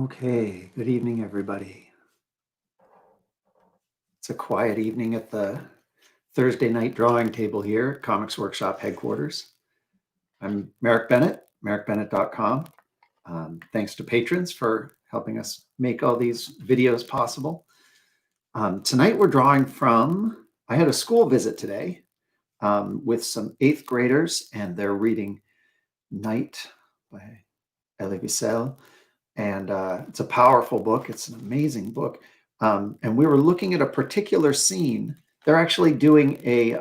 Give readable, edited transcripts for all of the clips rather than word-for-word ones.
Okay, good evening, everybody. It's a quiet evening at the Thursday night drawing table here at Comics Workshop headquarters. I'm Merrick Bennett, merrickbennett.com. Thanks to patrons for helping us make all these videos possible. Tonight we're drawing from, I had a school visit today with some 8th graders, and they're reading Night by Elie Wiesel. And it's a powerful book. It's an amazing book. And we were looking at a particular scene. They're actually doing a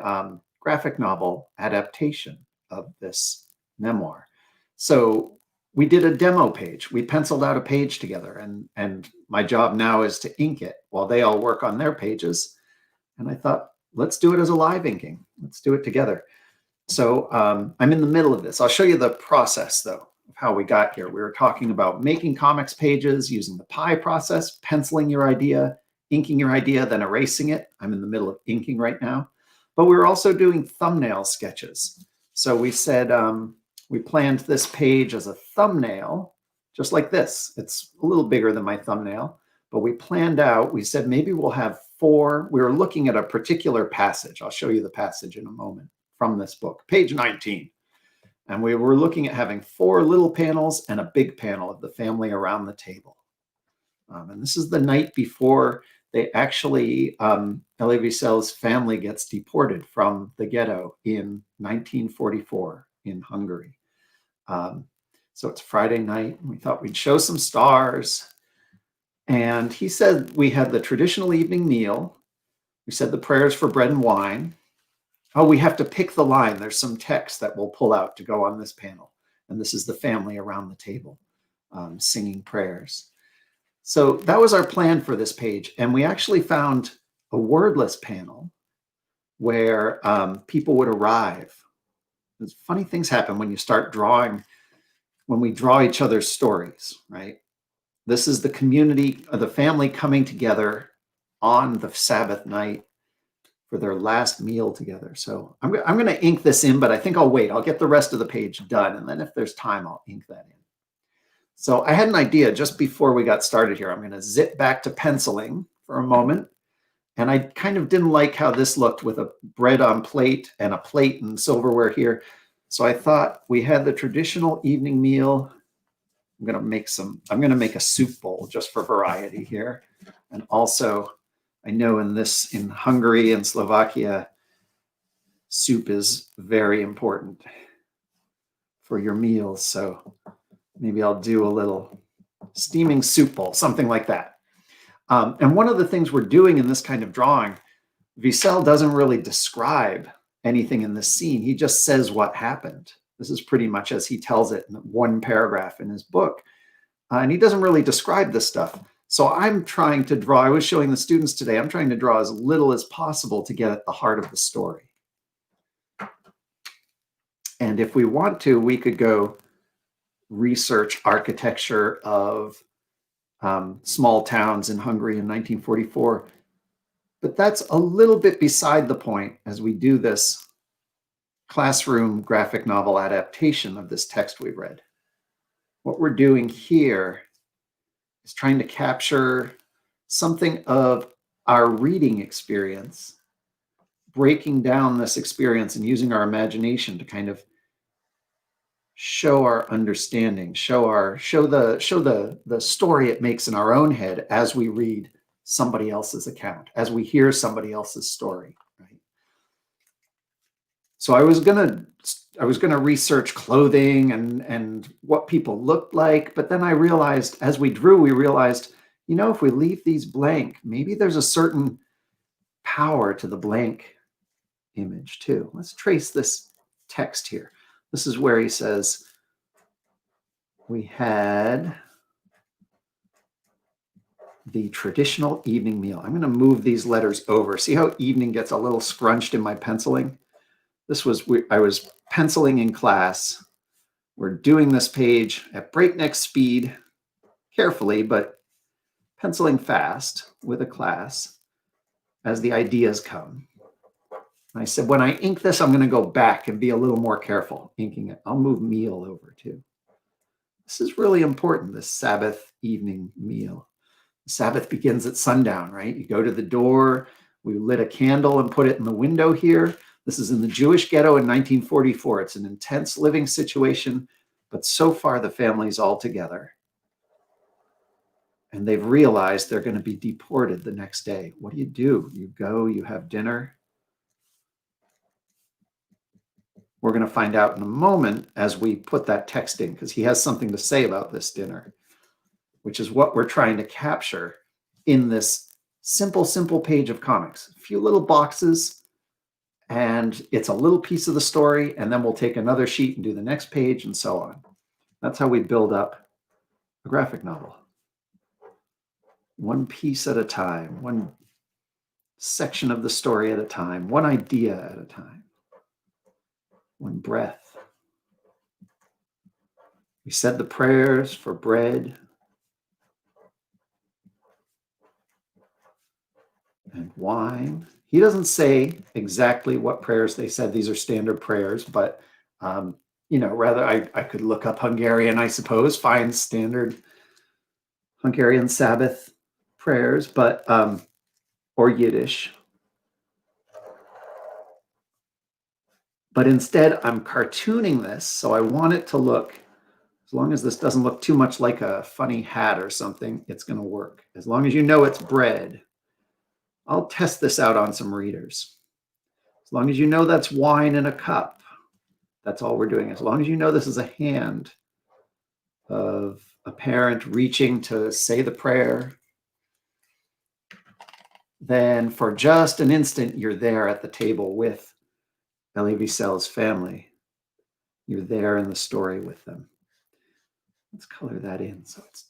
graphic novel adaptation of this memoir. So we did a demo page. We penciled out a page together, and my job now is to ink it while they all work on their pages. And I thought, let's do it as a live inking. Let's do it together. So I'm in the middle of this. I'll show you the process, though, of how we got here. We were talking about making comics pages using the pie process, penciling your idea, inking your idea, then erasing it. I'm in the middle of inking right now. But we were also doing thumbnail sketches. So we said we planned this page as a thumbnail, just like this. It's a little bigger than my thumbnail. But we planned out, we said maybe we'll have 4. We were looking at a particular passage. I'll show you the passage in a moment from this book, page 19. And we were looking at having 4 little panels and a big panel of the family around the table. And this is the night before they actually, Elie Wiesel's family gets deported from the ghetto in 1944 in Hungary. So it's Friday night, and we thought we'd show some stars. And he said we had the traditional evening meal. We said the prayers for bread and wine. Oh, we have to pick the line. There's some text that we'll pull out to go on this panel. And this is the family around the table singing prayers. So that was our plan for this page. And we actually found a wordless panel where people would arrive. There's funny things happen when you start drawing, when we draw each other's stories, right? This is the community, the family coming together on the Sabbath night for their last meal together. So I'm going to ink this in, but I think I'll wait. I'll get the rest of the page done, and then if there's time, I'll ink that in. So I had an idea just before we got started here. I'm going to zip back to penciling for a moment. And I kind of didn't like how this looked with a bread on plate and a plate and silverware here. So I thought we had the traditional evening meal. I'm going to make a soup bowl just for variety here. And also, I know in Hungary and Slovakia, soup is very important for your meals. So maybe I'll do a little steaming soup bowl, something like that. And one of the things we're doing in this kind of drawing, Wiesel doesn't really describe anything in this scene. He just says what happened. This is pretty much as he tells it in one paragraph in his book. And he doesn't really describe this stuff. So I'm trying to draw, I was showing the students today, I'm trying to draw as little as possible to get at the heart of the story. And if we want to, we could go research architecture of small towns in Hungary in 1944. But that's a little bit beside the point as we do this classroom graphic novel adaptation of this text we read. What we're doing here is trying to capture something of our reading experience, breaking down this experience and using our imagination to kind of show our understanding, show the story it makes in our own head as we read somebody else's account, as we hear somebody else's story, right? So I was gonna research clothing and what people looked like, but then I realized as we drew, we realized, you know, if we leave these blank, maybe there's a certain power to the blank image too. Let's trace this text here. This is where he says, we had the traditional evening meal. I'm going to move these letters over. See how evening gets a little scrunched in my penciling? I was penciling in class. We're doing this page at breakneck speed, carefully, but penciling fast with a class as the ideas come. And I said, when I ink this, I'm going to go back and be a little more careful inking it. I'll move meal over too. This is really important, this Sabbath evening meal. The Sabbath begins at sundown, right? You go to the door, we lit a candle and put it in the window here. This is in the Jewish ghetto in 1944. It's an intense living situation, but so far the family's all together. And they've realized they're going to be deported the next day. What do? You go, you have dinner. We're going to find out in a moment as we put that text in, because he has something to say about this dinner, which is what we're trying to capture in this simple page of comics. A few little boxes, and it's a little piece of the story, and then we'll take another sheet and do the next page and so on. That's how we build up a graphic novel. One piece at a time, one section of the story at a time, one idea at a time, one breath. We said the prayers for bread and wine. He doesn't say exactly what prayers they said. These are standard prayers, but rather I could look up Hungarian, I suppose, find standard Hungarian Sabbath prayers, but or Yiddish. But instead, I'm cartooning this, so I want it to look, as long as this doesn't look too much like a funny hat or something, it's going to work. As long as you know it's bread. I'll test this out on some readers. As long as you know that's wine in a cup, that's all we're doing. As long as you know this is a hand of a parent reaching to say the prayer, then for just an instant, you're there at the table with Elie Wiesel's family. You're there in the story with them. Let's color that in so it's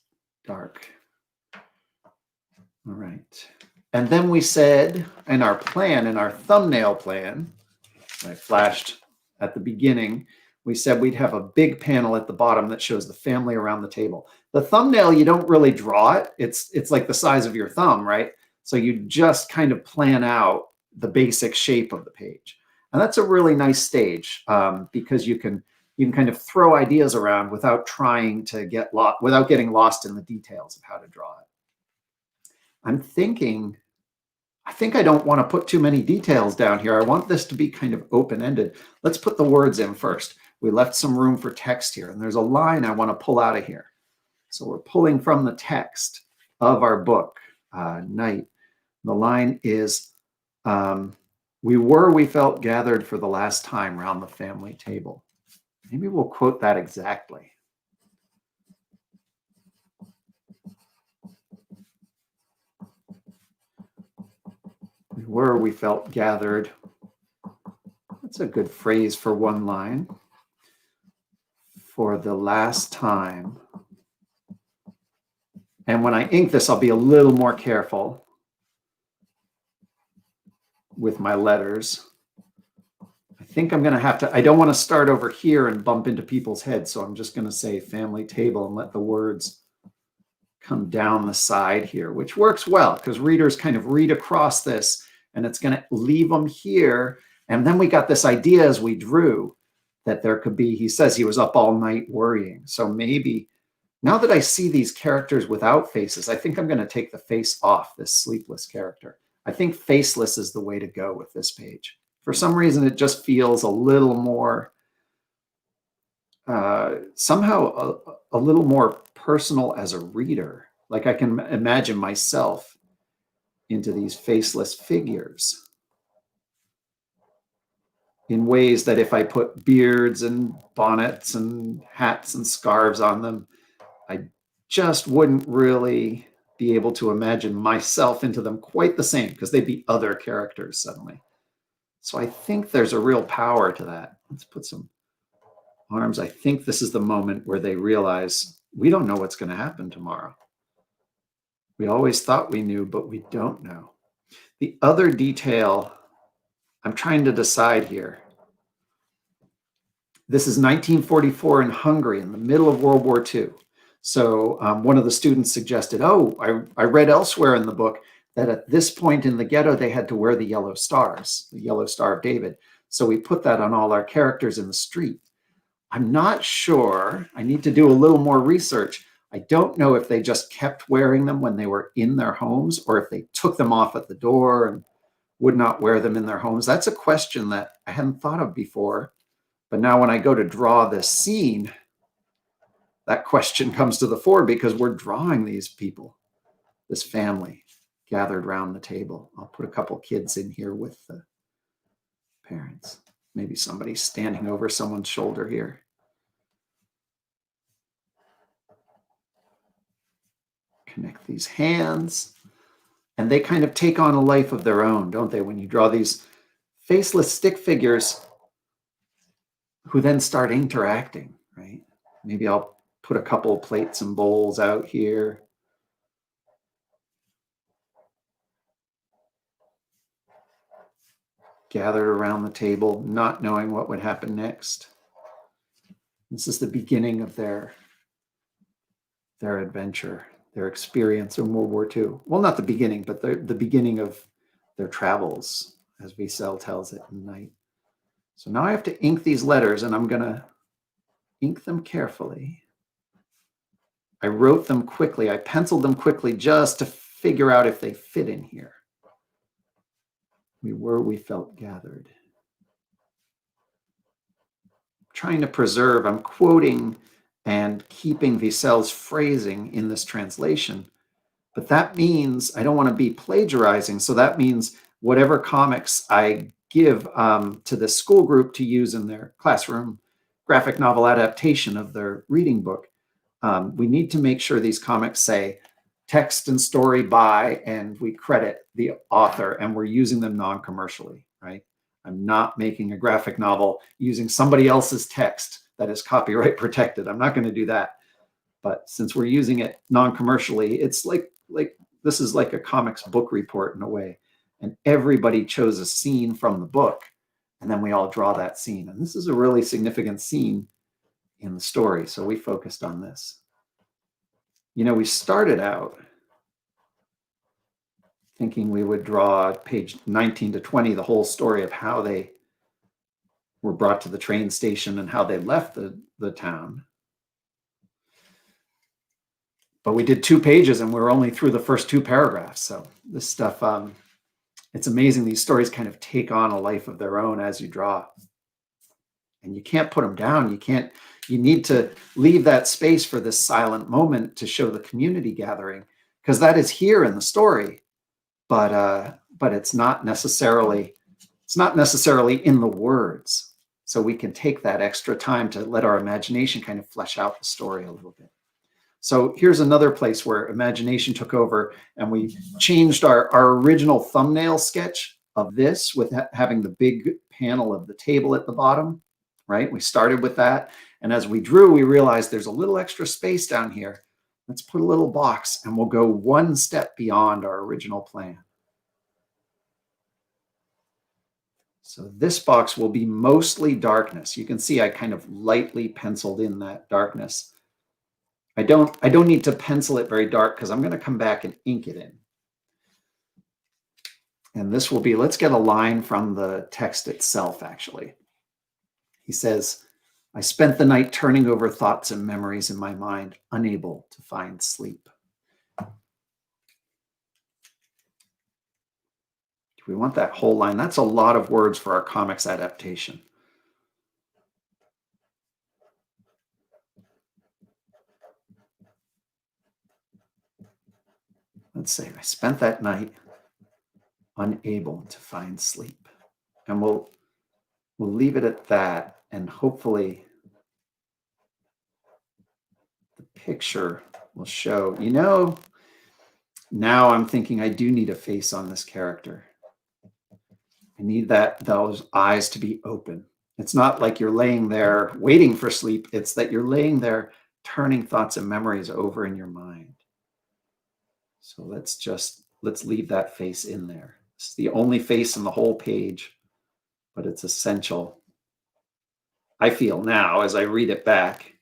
dark. All right. And then we said in our plan, in our thumbnail plan, I flashed at the beginning, we said we'd have a big panel at the bottom that shows the family around the table. The thumbnail, you don't really draw it. It's like the size of your thumb, right? So you just kind of plan out the basic shape of the page. And that's a really nice stage because you can kind of throw ideas around without trying to get lost, without getting lost in the details of how to draw it. I think I don't want to put too many details down here. I want this to be kind of open-ended. Let's put the words in first. We left some room for text here, and there's a line I want to pull out of here. So we're pulling from the text of our book, Night. The line is, we felt gathered for the last time round the family table. Maybe we'll quote that exactly. We felt gathered. That's a good phrase for one line. For the last time. And when I ink this, I'll be a little more careful with my letters. I think I'm going to have to, I don't want to start over here and bump into people's heads. So I'm just going to say family table and let the words come down the side here, which works well because readers kind of read across this and it's going to leave them here. And then we got this idea as we drew that there could be, he says he was up all night worrying. So maybe now that I see these characters without faces, I think I'm going to take the face off this sleepless character. I think faceless is the way to go with this page. For some reason, it just feels a little more, somehow a little more personal as a reader. Like I can imagine myself into these faceless figures in ways that if I put beards and bonnets and hats and scarves on them, I just wouldn't really be able to imagine myself into them quite the same because they'd be other characters suddenly. So I think there's a real power to that. Let's put some arms. I think this is the moment where they realize we don't know what's going to happen tomorrow. We always thought we knew, but we don't know. The other detail I'm trying to decide here. This is 1944 in Hungary in the middle of World War II. So one of the students suggested, I read elsewhere in the book that at this point in the ghetto, they had to wear the yellow stars, the yellow Star of David. So we put that on all our characters in the street. I'm not sure. I need to do a little more research. I don't know if they just kept wearing them when they were in their homes or if they took them off at the door and would not wear them in their homes. That's a question that I hadn't thought of before. But now when I go to draw this scene, that question comes to the fore because we're drawing these people, this family gathered around the table. I'll put a couple kids in here with the parents. Maybe somebody standing over someone's shoulder here. Connect these hands. And they kind of take on a life of their own, don't they? When you draw these faceless stick figures who then start interacting, right? Maybe I'll put a couple of plates and bowls out here. Gathered around the table, not knowing what would happen next. This is the beginning of their adventure, their experience in World War II. Well, not the beginning, but the beginning of their travels, as Wiesel tells it in Night. So now I have to ink these letters, and I'm going to ink them carefully. I wrote them quickly. I penciled them quickly just to figure out if they fit in here. We felt gathered. Trying to preserve, I'm quoting and keeping Wiesel's phrasing in this translation. But that means I don't want to be plagiarizing. So that means whatever comics I give to the school group to use in their classroom graphic novel adaptation of their reading book, we need to make sure these comics say text and story by, and we credit the author, and we're using them non-commercially, right? I'm not making a graphic novel using somebody else's text that is copyright protected. I'm not going to do that. But since we're using it non-commercially, it's like this is like a comics book report in a way. And everybody chose a scene from the book, and then we all draw that scene. And this is a really significant scene in the story, so we focused on this. You know, we started out thinking we would draw page 19 to 20, the whole story of how they were brought to the train station and how they left the town. But we did 2 pages and we were only through the first 2 paragraphs. So this stuff, it's amazing. These stories kind of take on a life of their own as you draw. And you can't put them down. You need to leave that space for this silent moment to show the community gathering, because that is here in the story, but it's not necessarily in the words. So we can take that extra time to let our imagination kind of flesh out the story a little bit. So here's another place where imagination took over, and we changed our original thumbnail sketch of this with having the big panel of the table at the bottom, right? We started with that. And as we drew, we realized there's a little extra space down here. Let's put a little box and we'll go one step beyond our original plan. So this box will be mostly darkness. You can see I kind of lightly penciled in that darkness. I don't need to pencil it very dark because I'm going to come back and ink it in. And this will be, let's get a line from the text itself, actually. He says, I spent the night turning over thoughts and memories in my mind, unable to find sleep. Do we want that whole line? That's a lot of words for our comics adaptation. Let's say, I spent that night unable to find sleep. And we'll leave it at that, and hopefully the picture will show, you know, now I'm thinking I do need a face on this character. I need those eyes to be open. It's not like you're laying there waiting for sleep. It's that you're laying there turning thoughts and memories over in your mind. So let's leave that face in there. It's the only face in the whole page, but it's essential. I feel now as I read it back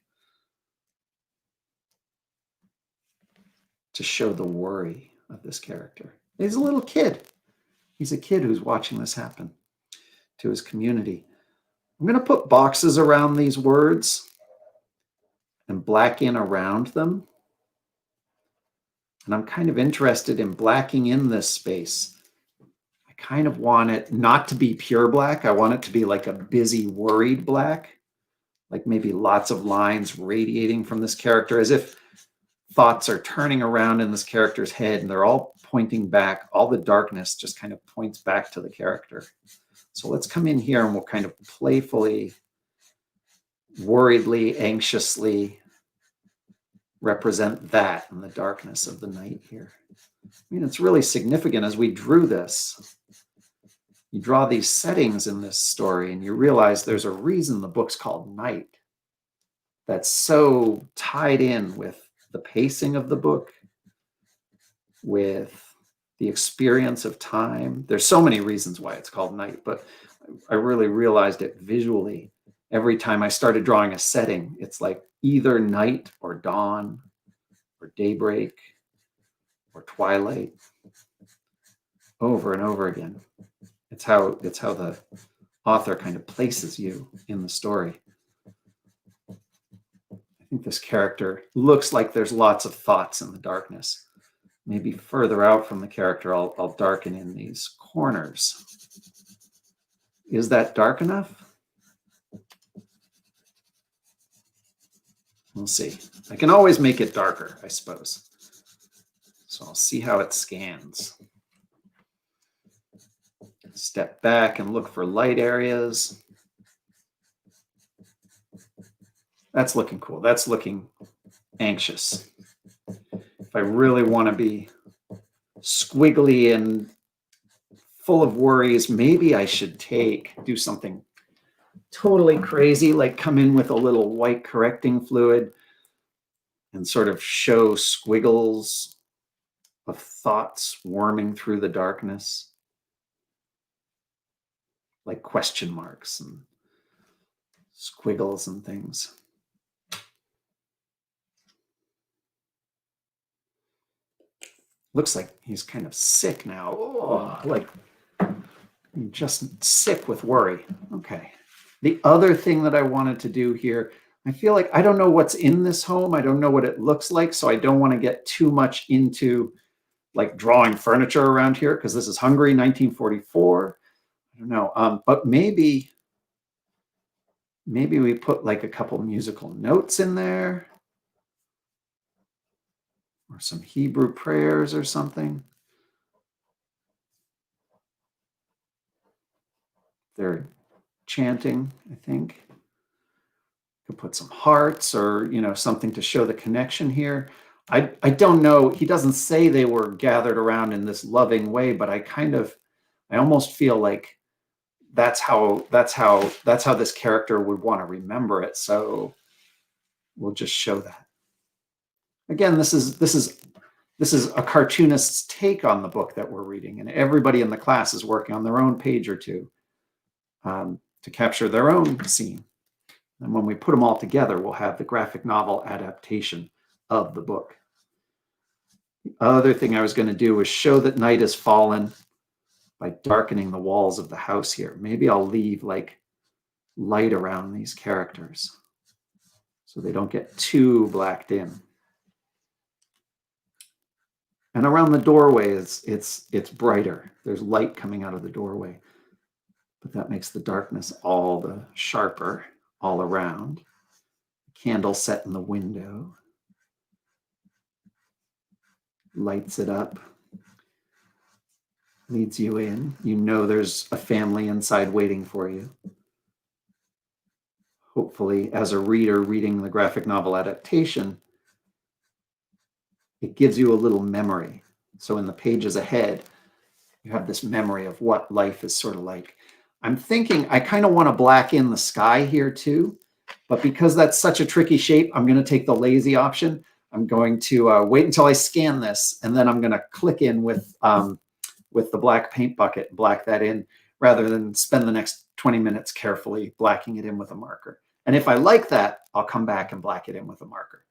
to show the worry of this character. He's a little kid. He's a kid who's watching this happen to his community. I'm going to put boxes around these words and black in around them. And I'm kind of interested in blacking in this space. I kind of want it not to be pure black. I want it to be like a busy, worried black, like maybe lots of lines radiating from this character, as if thoughts are turning around in this character's head and they're all pointing back. All the darkness just kind of points back to the character. So let's come in here and we'll kind of playfully, worriedly, anxiously represent that in the darkness of the night here. I mean, it's really significant as we drew this. You draw these settings in this story and you realize there's a reason the book's called Night. That's so tied in with the pacing of the book, with the experience of time. There's so many reasons why it's called Night, but I really realized it visually. Every time I started drawing a setting, it's like either night or dawn or daybreak or twilight, over and over again. It's how the author kind of places you in the story. I think this character looks like there's lots of thoughts in the darkness. Maybe further out from the character, I'll darken in these corners. Is that dark enough? We'll see. I can always make it darker, I suppose. So I'll see how it scans. Step back and look for light areas. That's looking cool. That's looking anxious. If I really want to be squiggly and full of worries, maybe I should do something totally crazy, like come in with a little white correcting fluid and sort of show squiggles of thoughts worming through the darkness, like question marks and squiggles and things. Looks like he's kind of sick now. Oh, like just sick with worry. Okay. The other thing that I wanted to do here, I feel like I don't know what's in this home. I don't know what it looks like. So I don't want to get too much into like drawing furniture around here because this is Hungary, 1944. I don't know. But maybe we put like a couple musical notes in there or some Hebrew prayers or something. They're chanting, I think. Could put some hearts or, something to show the connection here. I don't know. He doesn't say they were gathered around in this loving way, but I almost feel like that's how this character would want to remember it. So we'll just show that. Again, this is a cartoonist's take on the book that we're reading, and everybody in the class is working on their own page or two to capture their own scene. And when we put them all together, we'll have the graphic novel adaptation of the book. The other thing I was going to do was show that night has fallen by darkening the walls of the house here. Maybe I'll leave like light around these characters so they don't get too blacked in. And around the doorway, it's brighter. There's light coming out of the doorway, but that makes the darkness all the sharper all around. Candle set in the window lights it up, leads you in. You know there's a family inside waiting for you. Hopefully, as a reader reading the graphic novel adaptation, it gives you a little memory. So in the pages ahead, you have this memory of what life is sort of like. I'm thinking I kind of want to black in the sky here too, but because that's such a tricky shape, I'm going to take the lazy option. I'm going to wait until I scan this, and then I'm going to click in with the black paint bucket and black that in, rather than spend the next 20 minutes carefully blacking it in with a marker. And if I like that, I'll come back and black it in with a marker.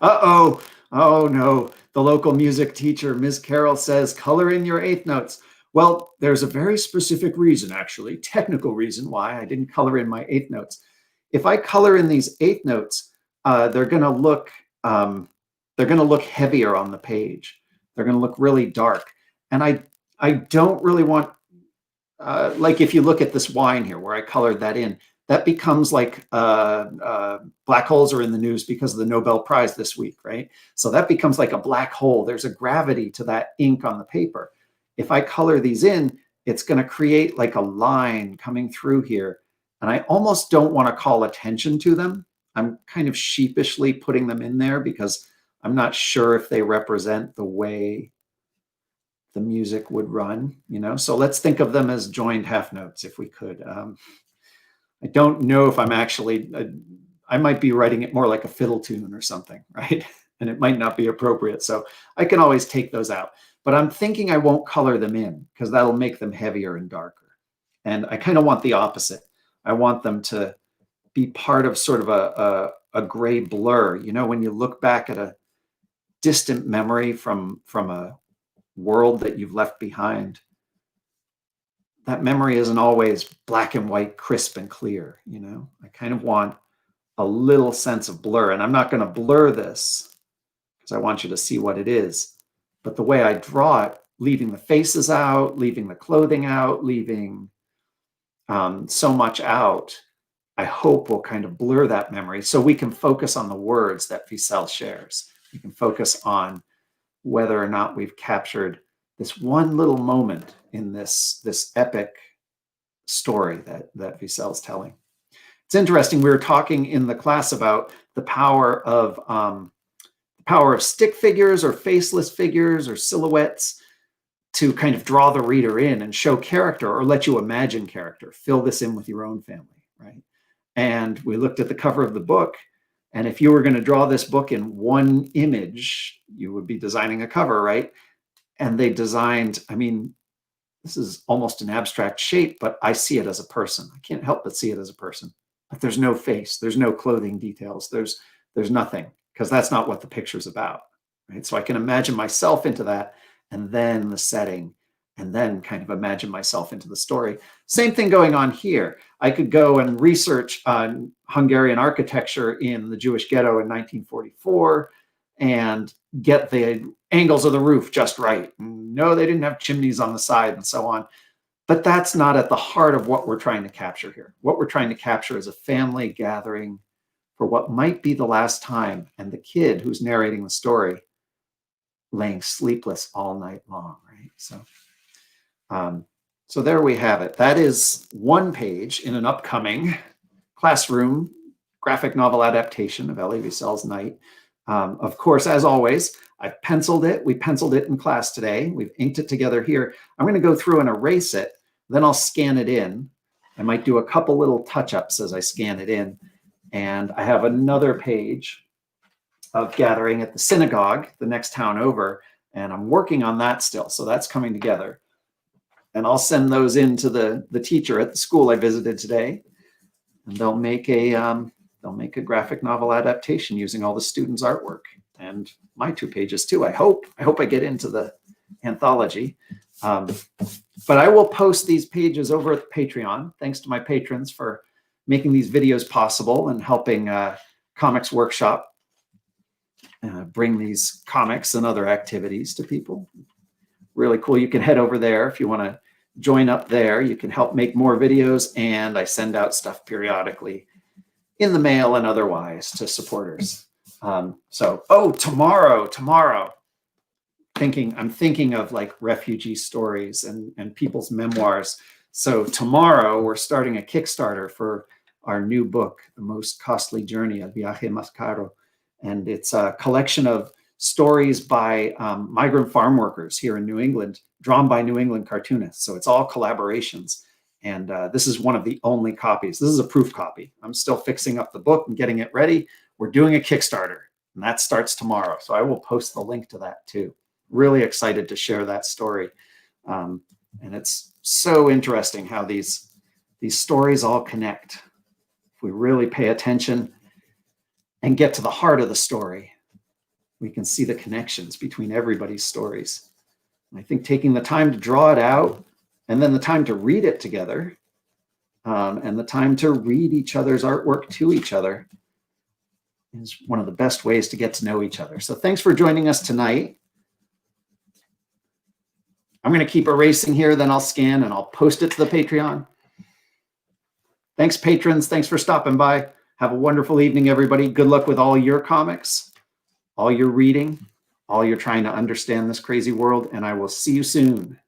Uh-oh. Oh, no. The local music teacher, Ms. Carroll, says, color in your eighth notes. Well, there's a very specific reason, actually, technical reason why I didn't color in my eighth notes. If I color in these eighth notes, they're going to look heavier on the page. They're going to look really dark, and I don't really want like if you look at this wine here where I colored that in, that becomes like black holes are in the news because of the Nobel Prize this week, right? So that becomes like a black hole. There's a gravity to that ink on the paper. If I color these in, it's going to create like a line coming through here. And I almost don't want to call attention to them. I'm kind of sheepishly putting them in there because I'm not sure if they represent the way the music would run, you know? So let's think of them as joined half notes if we could. I don't know if I'm actually, I might be writing it more like a fiddle tune or something, right? And it might not be appropriate. So I can always take those out. But I'm thinking I won't color them in because that'll make them heavier and darker. And I kind of want the opposite. I want them to be part of sort of a gray blur. You know, when you look back at a distant memory from a world that you've left behind, that memory isn't always black and white, crisp and clear. You know, I kind of want a little sense of blur, and I'm not going to blur this because I want you to see what it is. But the way I draw it, leaving the faces out, leaving the clothing out, leaving so much out, I hope will kind of blur that memory so we can focus on the words that Wiesel shares. We can focus on whether or not we've captured this one little moment in this epic story that Wiesel's telling. It's interesting. We were talking in the class about the power of stick figures or faceless figures or silhouettes to kind of draw the reader in and show character or let you imagine character. Fill this in with your own family, right? And we looked at the cover of the book, and if you were going to draw this book in one image, you would be designing a cover, right? And they designed, I mean, this is almost an abstract shape, but I see it as a person. I can't help but see it as a person. But there's no face, there's no clothing details, there's nothing, because that's not what the picture's about, right? So I can imagine myself into that, and then the setting, and then kind of imagine myself into the story. Same thing going on here. I could go and research Hungarian architecture in the Jewish ghetto in 1944 and get the angles of the roof just right. No, they didn't have chimneys on the side and so on. But that's not at the heart of what we're trying to capture here. What we're trying to capture is a family gathering for what might be the last time, and the kid who's narrating the story laying sleepless all night long, right? So there we have it. That is one page in an upcoming classroom graphic novel adaptation of Elie Wiesel's Night. Of course, as always, I've penciled it. We penciled it in class today. We've inked it together here. I'm going to go through and erase it. Then I'll scan it in. I might do a couple little touch-ups as I scan it in. And I have another page of gathering at the synagogue, the next town over, and I'm working on that still. So that's coming together. And I'll send those in to the teacher at the school I visited today, and they'll make a graphic novel adaptation using all the students' artwork and my 2 pages too. I hope I get into the anthology. But I will post these pages over at Patreon. Thanks to my patrons for making these videos possible and helping Comics Workshop bring these comics and other activities to people. Really cool. You can head over there if you want to join up there. You can help make more videos, and I send out stuff periodically in the mail and otherwise to supporters. Tomorrow, I'm thinking of like refugee stories and people's memoirs. So tomorrow we're starting a Kickstarter for our new book, The Most Costly Journey, El Viaje Más Caro. And it's a collection of stories by migrant farm workers here in New England, drawn by New England cartoonists. So it's all collaborations. And this is one of the only copies. This is a proof copy. I'm still fixing up the book and getting it ready. We're doing a Kickstarter, and that starts tomorrow. So I will post the link to that too. Really excited to share that story. And it's so interesting how these stories all connect. If we really pay attention and get to the heart of the story, we can see the connections between everybody's stories. I think taking the time to draw it out and then the time to read it together and the time to read each other's artwork to each other is one of the best ways to get to know each other. So thanks for joining us tonight. I'm going to keep erasing here, then I'll scan and I'll post it to the Patreon. Thanks, patrons. Thanks for stopping by. Have a wonderful evening, everybody. Good luck with all your comics, all your reading, all you're trying to understand this crazy world, and I will see you soon.